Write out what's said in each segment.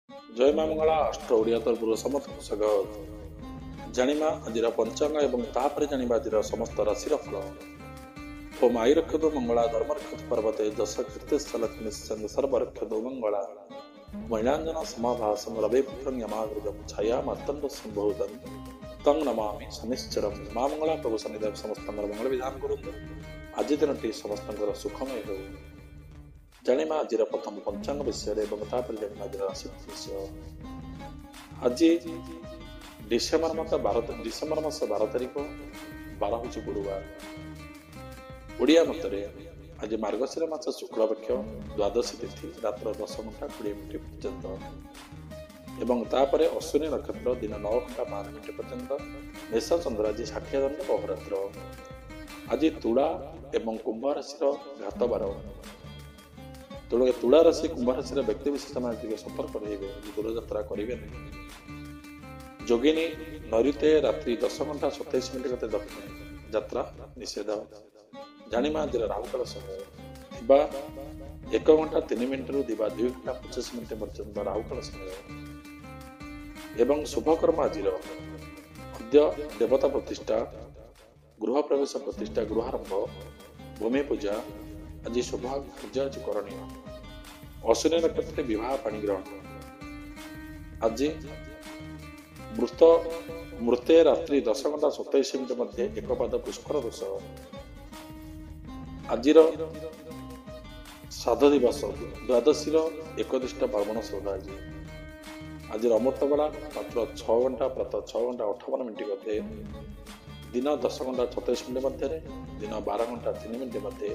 ଜୟ ମା ମଙ୍ଗଳା ଅଷ୍ଟ ଓଡ଼ିଆ ତରଫରୁ ସମସ୍ତଙ୍କୁ ସ୍ୱାଗତ। ଜାଣିବା ଆଜିର ପଞ୍ଚାଙ୍ଗ ଏବଂ ତାପରେ ଜାଣିବା ଆଜିର ସମସ୍ତ ରାଶିର ଫଳ। ଓଁ ମାଇ ରକ୍ଷତୁ ମଙ୍ଗଳା ଧର୍ମ ରକ୍ଷତୁ ପର୍ବତେ ଦଶ କୀର୍ତ୍ତିସ୍ଥଳ ନିଶ୍ଚଙ୍ଗ ସର୍ବ ରକ୍ଷତୁ ମଙ୍ଗଳା ମୈଳାଞ୍ଜନ ସମାଭାସମ ରବି ପୁତ୍ରଂ ಯಮಾಗೃತಂ ଛାୟା ମାର୍ତ୍ତଣ୍ଡ ସମ୍ଭୂତಂ ତଂ ନମାମି ଶନିଶ୍ଚରಂ। ମା ମଙ୍ଗଳା ପ୍ରଭୁ ଶନିଦେବ ସମସ୍ତଙ୍କର ମଙ୍ଗଳ ବିଧାନ କରନ୍ତୁ। ଆଜି ଦିନଟି ସମସ୍ତଙ୍କର ସୁଖମୟ ହେଉ। ଜାଣିବା ଆଜିର ପ୍ରଥମ ପଞ୍ଚାଙ୍ଗ ବିଷୟରେ ଏବଂ ତାପରେ ଜାଣିବା ଆଜିର ରାଶି ବିଷୟ। ଆଜି ଡିସେମ୍ବର ମାସ 12 ତାରିଖ, ବାର ହେଉଛି ଗୁରୁବାର। ଓଡ଼ିଆ ମତରେ ଆଜି ମାର୍ଗଶିର ମାସ ଶୁକ୍ଳପକ୍ଷ ଦ୍ୱାଦଶୀ ତିଥି ରାତ୍ର 10:20 ପର୍ଯ୍ୟନ୍ତ ଏବଂ ତାପରେ ଅଶ୍ୱିନୀ ନକ୍ଷତ୍ର ଦିନ 9:12 ପର୍ଯ୍ୟନ୍ତ। ମେଷ ଚନ୍ଦ୍ର ଆଜି ଷାଠିଏ ଦଣ୍ଡ ଅହରାତ୍ର। ଆଜି ତୁଳା ଏବଂ କୁମ୍ଭ ରାଶିର ଘାତବାର। ତୁଳା ରାଶି କୁମ୍ଭ ରାଶିର ବ୍ୟକ୍ତି ବିଶେଷମାନେ ଟିକେ ସତର୍କ ରହିବେ, ଦୂରଯାତ୍ରା କରିବେ ନାହିଁ। ଯୋଗିନୀ ନୈଋତ୍ୟ ରାତ୍ରି 10:27 ଗତେ ଦକ୍ଷିଣ ଯାତ୍ରା ନିଷେଧ। ଜାଣିବା ଆଜିର ରାହୁକାଳ ସମୟ ଥିବା 1:03 ଦିବା 2:25 ପର୍ଯ୍ୟନ୍ତ ରାହୁକାଳ ସମୟ ଏବଂ ଶୁଭକର୍ମ ଆଜିର ଅଦ୍ୟ ଦେବତା ପ୍ରତିଷ୍ଠା, ଗୃହ ପ୍ରବେଶ ପ୍ରତିଷ୍ଠା, ଗୃହାରମ୍ଭ, ଭୂମି ପୂଜା ଆଜି ଶୁଭ ପୂଜା ଆଜି କରଣୀୟ। ଅଶ୍ୱିନୀ ନକ୍ଷତ୍ରରେ ବିବାହ ପାଣି ଗ୍ରହଣ। ଆଜି ମୃତେ ରାତ୍ରି 10:27 ମଧ୍ୟ ଏକ ପାଦ ପୁଷ୍କର ଦୋଷ। ଆଜିର ଶ୍ରାଦ୍ଧ ଦିବସ ଦ୍ୱାଦଶୀର ଏକଦିଷ୍ଟ ବ୍ରାହ୍ମଣ ଶ୍ରଦ୍ଧା। ଆଜିର ଅମୃତ ବେଳା ମାତ୍ର 6 ପ୍ରାତଃ 6:58 ଗତେ, ଦିନ 10:36 ମଧ୍ୟରେ, ଦିନ 12:03 ମଧ୍ୟରେ,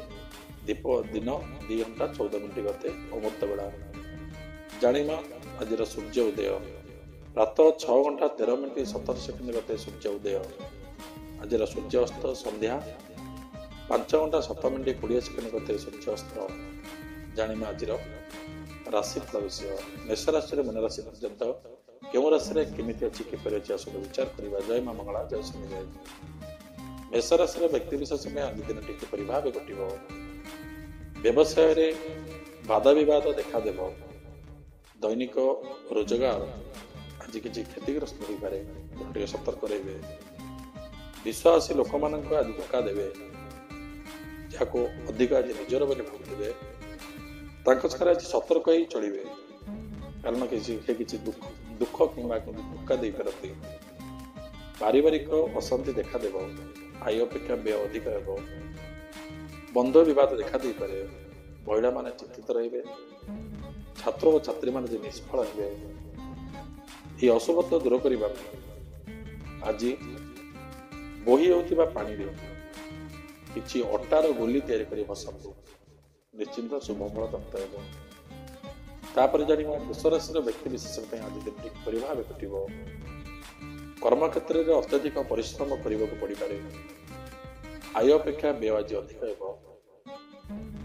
ଦୀପ ଦିନ 2:14 ଗତେ ଅମୃତ ବେଳା। ଜାଣିବା ଆଜିର ସୂର୍ଯ୍ୟ ଉଦୟ ପ୍ରାତଃ 6:13 ଗତେ ସୂର୍ଯ୍ୟ ଉଦୟ। ଆଜିର ସୂର୍ଯ୍ୟ ଅସ୍ତ ସନ୍ଧ୍ୟା 5:07 ଗତେ ସୂର୍ଯ୍ୟ ଅସ୍ତ। ଜାଣିବା ଆଜିର ରାଶିଫଳ ବିଷୟ। ମେଷ ରାଶିରେ ମୀନ ରାଶି ପର୍ଯ୍ୟନ୍ତ କେଉଁ ରାଶିରେ କେମିତି ଅଛି, କିପରି ଅଛି, ଆସନ୍ତୁ ବିଚାର କରିବା। ଜୟ ମା ମଙ୍ଗଳା, ଜୟ ଶନିଦେବ। ମେଷ ରାଶିର ବ୍ୟକ୍ତି ବିଶେଷ ପାଇଁ ଆଜି ଦିନଟି କିପରି ଭାବେ ଘଟିବ। ବ୍ୟବସାୟରେ ବାଦ ବିବାଦ ଦେଖାଦେବ। ଦୈନିକ ରୋଜଗାର ଆଜି କିଛି କ୍ଷତିଗ୍ରସ୍ତ ହୋଇପାରେ, ଟିକେ ସତର୍କ ରହିବେ। ବିଶ୍ୱାସୀ ଲୋକମାନଙ୍କୁ ଆଜି ଧୋକା ଦେବେ, ଯାହାକୁ ଅଧିକ ଆଜି ନିଜର ବୋଲି ଭାବୁଥିବେ ତାଙ୍କ ସାଙ୍ଗରେ ଆଜି ସତର୍କ ହେଇ ଚଳିବେ, କାରଣ କିଛି ଦୁଃଖ କିମ୍ବା ଧୋକା ଦେଇପାରନ୍ତି। ପାରିବାରିକ ଅଶାନ୍ତି ଦେଖାଦେବ, ଆୟ ଅପେକ୍ଷା ବ୍ୟୟ ଅଧିକ ହେବ। ବନ୍ଧୁ ବିବାଦ ଦେଖା ଦେଇପାରେ, ମହିଳାମାନେ ଚିନ୍ତିତ ରହିବେ। ଛାତ୍ର ଓ ଛାତ୍ରୀମାନେ ଯେ ନିଷ୍ଫଳ ହେବେ। ଏହି ଅଶୁଭତ୍ୱ ଦୂର କରିବା ପାଇଁ ଆଜି ବୋହି ହେଉଥିବା ପାଣିରେ କିଛି ଅଟାର ଗୁଲି ତିଆରି କରି ବସନ୍ତୁ, ନିଶ୍ଚିନ୍ତ ଶୁଭ ଫଳ ପ୍ରାପ୍ତ ହେବ। ତାପରେ ଜାଣିବା ବୃଷ ରାଶିର ବ୍ୟକ୍ତି ବିଶେଷ ପାଇଁ ଆଜି ଦିନଟି କିପରି ଭାବେ ଘଟିବ। କର୍ମକ୍ଷେତ୍ରରେ ଅତ୍ୟଧିକ ପରିଶ୍ରମ କରିବାକୁ ପଡ଼ିପାରେ। ଆୟ ଅପେକ୍ଷା ବ୍ୟୟ ଆଜି ଅଧିକ ହେବ।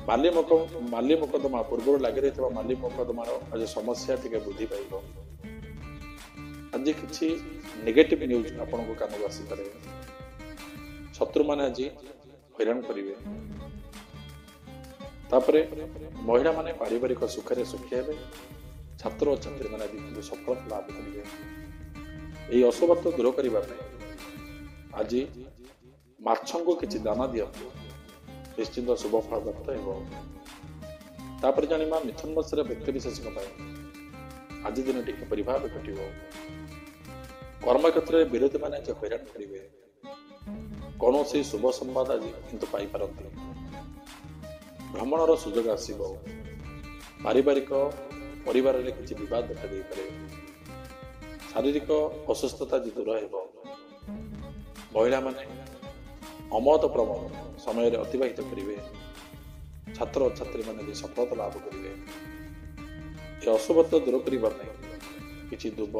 ମାଲି ମୋକଦ୍ଦମା ପୂର୍ବରୁ ଲାଗି ରହିଥିବା ମାଲି ମୋକଦ୍ଦମାର ଆଜି ସମସ୍ୟା ଟିକେ ବୃଦ୍ଧି ପାଇବ। ଆଜି କିଛି ନେଗେଟିଭ ନ୍ୟୁଜ୍ ଆପଣଙ୍କ କାନକୁ ଆସିପାରେ। ଶତ୍ରୁମାନେ ଆଜି ହଇରାଣ କରିବେ। ତାପରେ ମହିଳାମାନେ ପାରିବାରିକ ସୁଖରେ ସୁଖୀ ହେବେ। ଛାତ୍ର ଓ ଛାତ୍ରୀମାନେ ଆଜି କିନ୍ତୁ ସଫଳତା ଲାଭ କରିବେ। ଏହି ଅଶୁଭତ୍ୱ ଦୂର କରିବା ପାଇଁ ଆଜି ମାଛଙ୍କୁ କିଛି ଦାନା ଦିଅନ୍ତୁ, ନିଶ୍ଚିନ୍ତ ଶୁଭ ଫଳ ପ୍ରାପ୍ତ ହେବ। ତାପରେ ଜାଣିବା ମିଥୁନ ରାଶିର ବ୍ୟକ୍ତି ବିଶେଷଙ୍କ ପାଇଁ ଆଜି ଦିନଟି କିପରି ଭାବେ ଘଟିବ। କର୍ମକ୍ଷେତ୍ରରେ ବିରୋଧୀମାନେ ଆଜି ହଇରାଣ କରିବେ। କୌଣସି ଶୁଭ ସମ୍ବାଦ ଆଜି କିନ୍ତୁ ପାଇପାରନ୍ତି। ଭ୍ରମଣର ସୁଯୋଗ ଆସିବ। ପରିବାରରେ କିଛି ବିବାଦ ଦେଖାଦେଇପାରେ। ଶାରୀରିକ ଅସୁସ୍ଥତା ଆଜି ଦୂର ହେବ। ମହିଳାମାନେ ଅମତ ପ୍ରମୋଦ ସମୟରେ ଅତିବାହିତ କରିବେ। ଛାତ୍ର ଓ ଛାତ୍ରୀମାନେ ଆଜି ସଫଳତା ଲାଭ କରିବେ। ଏ ଅଶୁଭତ୍ୱ ଦୂର କରିବା ପାଇଁ କିଛି ଦୁବ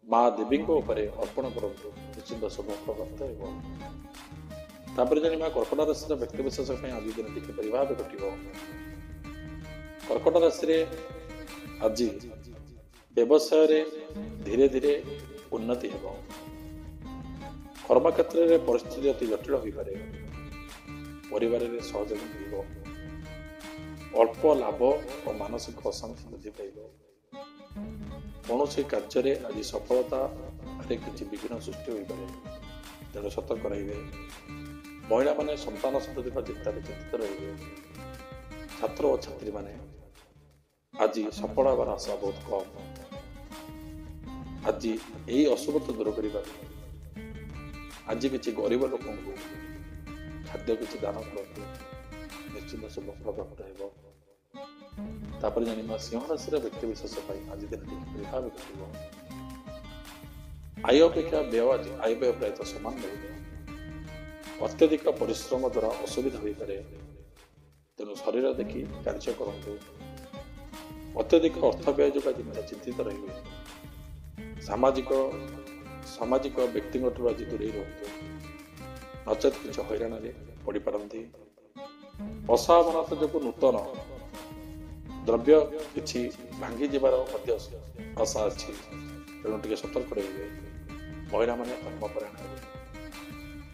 ମା ଦେବୀଙ୍କ ଉପରେ ଅର୍ପଣ କରନ୍ତୁ, ନିଶ୍ଚିନ୍ତ ଶୁଭ ଫଳ ପ୍ରାପ୍ତ ହେବ। ତାପରେ ଜାଣିବା କର୍କଟ ରାଶିର ବ୍ୟକ୍ତି ବିଶେଷ ପାଇଁ ଆଜି ଦିନଟି କିପରି ଭାବେ ଘଟିବ। କର୍କଟ ରାଶିରେ ଆଜି ବ୍ୟବସାୟରେ ଧୀରେ ଧୀରେ ଉନ୍ନତି ହେବ। କର୍ମକ୍ଷେତ୍ରରେ ପରିସ୍ଥିତି ଅତି ଜଟିଳ ହୋଇପାରେ। ପରିବାରରେ ସହଯୋଗ ମିଳିବ। ଅଳ୍ପ ଲାଭ ଓ ମାନସିକ ଅଶାନ୍ତି ବୃଦ୍ଧି ପାଇବ। କୌଣସି କାର୍ଯ୍ୟରେ ଆଜି ସଫଳତାରେ କିଛି ବିଘ୍ନ ସୃଷ୍ଟି ହୋଇପାରେ, ତେଣୁ ସତର୍କ ରହିବେ। ମହିଳାମାନେ ସନ୍ତାନ ସନ୍ତତିଙ୍କ ଚିନ୍ତାରେ ଚିନ୍ତିତ ରହିବେ। ଛାତ୍ର ଓ ଛାତ୍ରୀମାନେ ଆଜି ସଫଳ ହେବାର ଆଶା ବହୁତ କମ୍। ଆଜି ଏହି ଅଶୁଭତା ଦୂର କରିବା ଆଜି କିଛି ଗରିବ ଲୋକଙ୍କୁ ଖାଦ୍ୟ କିଛି ଦାନ କରନ୍ତୁ, ନିଶ୍ଚିନ୍ତ ଶୁଭ ଫଳ ପ୍ରାପ୍ତ ହେବ। ତାପରେ ଜାଣିବା ସିଂହ ରାଶିର ବ୍ୟକ୍ତି ବିଶେଷ ପାଇଁ ଆଜି ଦିନଟି କିପରି ଭାବେ ଘଟିବ। ଆୟ ଅପେକ୍ଷା ବ୍ୟୟ ଆଜି ଆୟ ବ୍ୟୟ ପ୍ରାୟତଃ ସମାନ ରହିବ। ଅତ୍ୟଧିକ ପରିଶ୍ରମ ଦ୍ୱାରା ଅସୁବିଧା ହୋଇପାରେ, ତେଣୁ ଶରୀର ଦେଖି କାର୍ଯ୍ୟ କରନ୍ତୁ। ଅତ୍ୟଧିକ ଅର୍ଥ ବ୍ୟୟ ଯୋଗୁଁ ଆଜି ଚିନ୍ତିତ ରହିବେ। ସାମାଜିକ ବ୍ୟକ୍ତିଙ୍କଠୁ ଆଜି ଦୂରେଇ ରୁହନ୍ତୁ, ନଚେତ୍ କିଛି ହଇରାଣରେ ପଡ଼ିପାରନ୍ତି। ଅସାବଧାନତା ଯୋଗୁଁ ନୂତନ ଦ୍ରବ୍ୟ କିଛି ଭାଙ୍ଗି ଯିବାର ମଧ୍ୟ ଆଶା ଅଛି, ତେଣୁ ଟିକେ ସତର୍କ ରହିବେ। ମହିଳାମାନେ କର୍ମପରାୟଣ ହେବେ।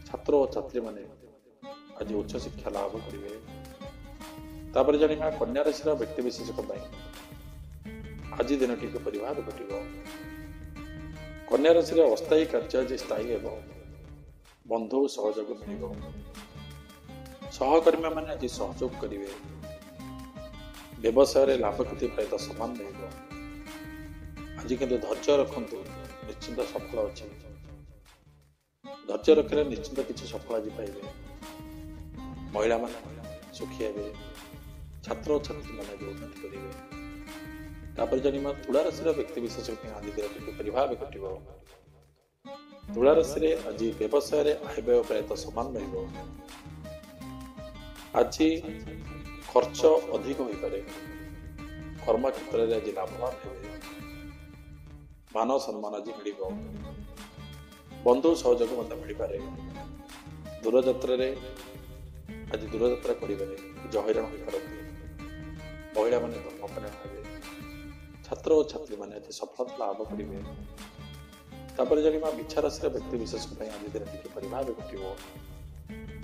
ଛାତ୍ର ଓ ଛାତ୍ରୀମାନେ ଆଜି ଉଚ୍ଚଶିକ୍ଷା ଲାଭ କରିବେ। ତାପରେ ଜାଣିବା କନ୍ୟା ରାଶିର ବ୍ୟକ୍ତି ବିଶେଷଙ୍କ ପାଇଁ ଆଜି ଦିନଟି କିପରି ଭାବେ ଘଟିବ। କନ୍ୟା ରାଶିରେ ଅସ୍ଥାୟୀ କାର୍ଯ୍ୟ ଆଜି ସ୍ଥାୟୀ ହେବ। ବନ୍ଧୁ ସହଯୋଗ ମିଳିବ। ସହକର୍ମୀମାନେ ଆଜି ସହଯୋଗ କରିବେ। ବ୍ୟବସାୟରେ ଲାଭ କ୍ଷତି ପ୍ରାୟତଃ ସମାନ ରହିବ। ଆଜି କିନ୍ତୁ ଧୈର୍ଯ୍ୟ ରଖନ୍ତୁ, ନିଶ୍ଚିନ୍ତ ସଫଳ ଅଛି। ଧୈର୍ଯ୍ୟ ରଖିଲେ ନିଶ୍ଚିନ୍ତ କିଛି ସଫଳ ଆଜି ପାଇବେ। ମହିଳାମାନେ ସୁଖୀ ହେବେ। ଛାତ୍ର ଓ ଛାତ୍ରୀମାନେ ଆଜି ଉନ୍ନତି କରିବେ। ତାପରେ ଜାଣିବା ତୁଳା ରାଶିର ବ୍ୟକ୍ତି ବିଶେଷ ପାଇଁ ଆଜି ଦିନଟି କିପରି ଭାବେ ଘଟିବ। ତୁଳା ରାଶିରେ ଆଜି ବ୍ୟବସାୟରେ ଆୟ ବ୍ୟୟ ପ୍ରାୟତଃ ସମାନ ରହିବ। ଆଜି ଖର୍ଚ୍ଚ ଅଧିକ ହୋଇପାରେ। କର୍ମକ୍ଷେତ୍ରରେ ଆଜି ଲାଭବାନ ହେବେ। ମାନ ସମ୍ମାନ ଆଜି ମିଳିବ। ବନ୍ଧୁ ସହଯୋଗ ମଧ୍ୟ ମିଳିପାରେ। ଦୂରଯାତ୍ରା କରିବାରେ କିଛି ହଇରାଣ ହୋଇପାରନ୍ତି। ମହିଳାମାନେ ଧର୍ମପରାୟଣ ହେବେ। ଛାତ୍ର ଓ ଛାତ୍ରୀମାନେ ଆଜି ସଫଳତା ଲାଭ କରିବେ। ତାପରେ ଜାଣିବା ବିଛା ରାଶିର ବ୍ୟକ୍ତି ବିଶେଷ ପାଇଁ ଆଜି ଦିନଟି କିପରି ଭାବେ ଘଟିବ।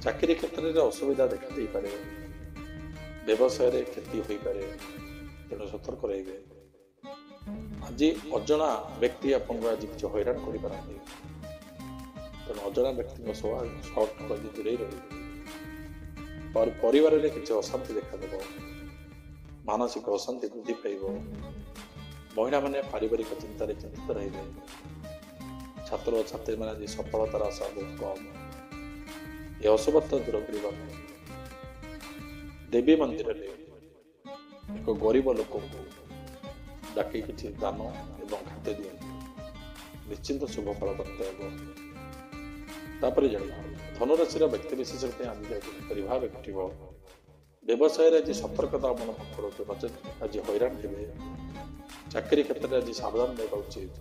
ଚାକିରି କ୍ଷେତ୍ରରେ ଅସୁବିଧା ଦେଖା ଦେଇପାରେ। ବ୍ୟବସାୟରେ କ୍ଷତି ହୋଇପାରେ, ତେଣୁ ସତର୍କ ରହିବେ। ଆଜି ଅଜଣା ବ୍ୟକ୍ତି ଆପଣଙ୍କୁ ଆଜି କିଛି ହଇରାଣ କରିପାରନ୍ତି, ତେଣୁ ଅଜଣା ବ୍ୟକ୍ତିଙ୍କ ସହ ଆଜି ଦୂରେଇ ରହିବେ। ପରିବାରରେ କିଛି ଅଶାନ୍ତି ଦେଖାଦେବ। ମାନସିକ ଅଶାନ୍ତି ବୃଦ୍ଧି ପାଇବ। ମହିଳାମାନେ ପାରିବାରିକ ଚିନ୍ତାରେ ଚିନ୍ତିତ ରହିବେ। ଛାତ୍ର ଓ ଛାତ୍ରୀମାନେ ଆଜି ସଫଳତାର ଆଶା ବହୁତ କମ୍। ଏ ଅଶୁଭତା ଦୂର କରିବା ପାଇଁ ଦେବୀ ମନ୍ଦିରରେ ଏକ ଗରିବ ଲୋକଙ୍କୁ ଡାକି କିଛି ଦାନ ଏବଂ ଖାଦ୍ୟ ଦିଅନ୍ତୁ, ନିଶ୍ଚିନ୍ତ ଶୁଭ ଫଳ ପ୍ରାପ୍ତ ହେବ। ତାପରେ ଜାଣିବା ଧନୁରାଶିର ବ୍ୟକ୍ତି ବିଶେଷ ପାଇଁ ଆଜି କିପରି ଭାବେ ଘଟିବ। ବ୍ୟବସାୟରେ ଆଜି ସତର୍କତା ଅବଲମ୍ବନ କରନ୍ତୁ, ନଚେତ୍ ଆଜି ହଇରାଣ ହେବେ। ଚାକିରି କ୍ଷେତ୍ରରେ ଆଜି ସାବଧାନ ରହିବା ଉଚିତ।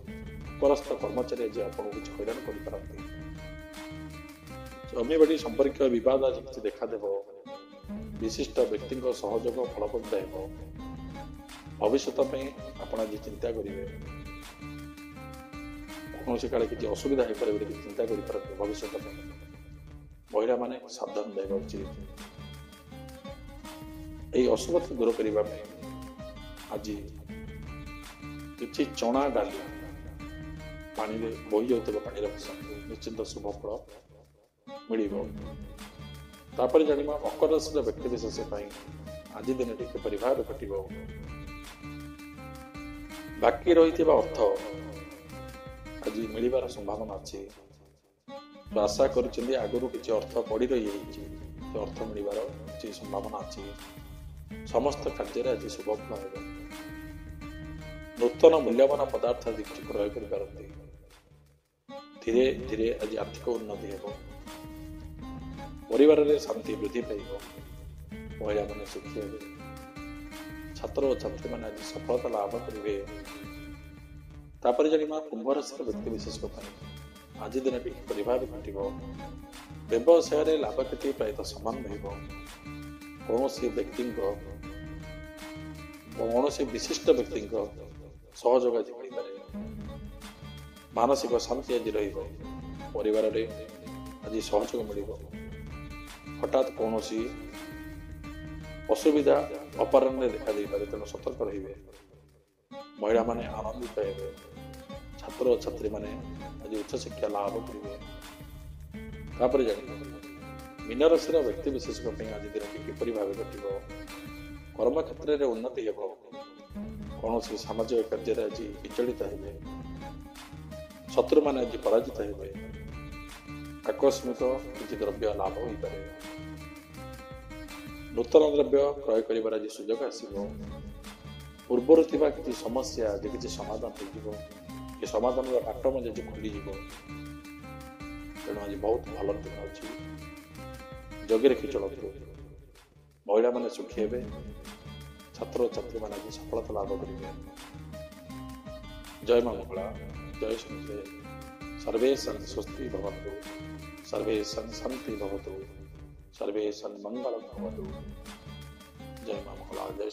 ଉପରସ୍ଥ କର୍ମଚାରୀ ଆଜି ଆପଣଙ୍କୁ କିଛି ହଇରାଣ କରିପାରନ୍ତି। ଜମିବାଡ଼ି ସମ୍ପର୍କୀୟ ବିବାଦ ଆଜି କିଛି ଦେଖାଦେବ। ବିଶିଷ୍ଟ ବ୍ୟକ୍ତିଙ୍କ ସହଯୋଗ ଫଳପ୍ରଦ ହେବ। ଭବିଷ୍ୟତ ପାଇଁ ଆପଣ ଆଜି ଚିନ୍ତା କରିବେ। କୌଣସି କାଳେ କିଛି ଅସୁବିଧା ହେଇପାରେ ବୋଲି ଚିନ୍ତା କରିପାରନ୍ତି ଭବିଷ୍ୟତ ପାଇଁ। ମହିଳାମାନେ ସାବଧାନ ରହିବା ଉଚିତ। ଏହି ଅଶୁଭତା ଦୂର କରିବା ପାଇଁ ଆଜି କିଛି ଚଣା ଡାଲି ପାଣିରେ ବୋହି ଯାଉଥିବା ପାଣିରେ ବସାନ୍ତୁ, ନିଶ୍ଚିନ୍ତ ଶୁଭ ଫଳ ମିଳିବ। ତାପରେ ଜାଣିବା ମକର ରାଶିର ବ୍ୟକ୍ତି ବିଶେଷ ପାଇଁ ଆଜି ଦିନଟି କିପରି ଭାବେ ଘଟିବ। ବାକି ରହିଥିବା ଅର୍ଥ ଆଜି ମିଳିବାର ସମ୍ଭାବନା ଅଛି। ଆଶା କରିଛନ୍ତି ଆଗରୁ କିଛି ଅର୍ଥ ପଡ଼ି ରହିଯାଇଛି, ସେ ଅର୍ଥ ମିଳିବାର କିଛି ସମ୍ଭାବନା ଅଛି। ସମସ୍ତ କାର୍ଯ୍ୟରେ ଆଜି ଶୁଭ ଫଳ ହେବ। ନୂତନ ମୂଲ୍ୟବାନ ପଦାର୍ଥ ଆଜି କିଛି କ୍ରୟ କରିପାରନ୍ତି। ଧୀରେ ଧୀରେ ଆଜି ଆର୍ଥିକ ଉନ୍ନତି ହେବ। ପରିବାରରେ ଶାନ୍ତି ବୃଦ୍ଧି ପାଇବ। ମହିଳାମାନେ ସୁଖୀ ହେବେ। ଛାତ୍ର ଓ ଛାତ୍ରୀମାନେ ଆଜି ସଫଳତା ଲାଭ କରିବେ। ତାପରେ ଜାଣିବା କୁମ୍ଭ ରାଶିର ବ୍ୟକ୍ତି ବିଶେଷଙ୍କ ପାଇଁ ଆଜି ଦିନଟି କିପରି ଭାବେ ଘଟିବ। ବ୍ୟବସାୟରେ ଲାଭ କ୍ଷତି ପ୍ରାୟତଃ ସମାନ ରହିବ। କୌଣସି ବିଶିଷ୍ଟ ବ୍ୟକ୍ତିଙ୍କ ସହଯୋଗ ଆଜି ମିଳିପାରେ। ମାନସିକ ଶାନ୍ତି ଆଜି ରହିବ। ପରିବାରରେ ଆଜି ସହଯୋଗ ମିଳିବ। ହଠାତ୍ କୌଣସି ଅସୁବିଧା ଅପରାହ୍ନରେ ଦେଖାଦେଇପାରେ, ତେଣୁ ସତର୍କ ରହିବେ। महिला माने आनंदित हेबे छात्र छात्री माने आज उच्च शिक्षा लाभ करेंगे तापर जानिबा मीन राशि व्यक्ति विशेष आज दिन किपरि भाव घट कर्म क्षेत्र में उन्नति हेब कौन सामाजिक कार्य आज विचलित हेबे शत्रु माने आज पराजित हेबे आकस्मिक किसी द्रव्य लाभ हो पारे नूतन द्रव्य क्रय कर आज सुजोग आसब पूर्वर किसी समस्या आज किसी समाधान हो समाधान बाट आज खोलीज तेणु आज बहुत भल दिन अच्छी जगी रखी चलतु महिला माने सुखी हे छात्र छात्री माने आज सफलता लाभ करेंगे जय मां मंगला जय शंकर सर्वे सन् स्वस्ति भवन्तु सर्वे सन् शान्ति भवतु सर्वे सन् मंगलम भवतु जय मां मंगला जय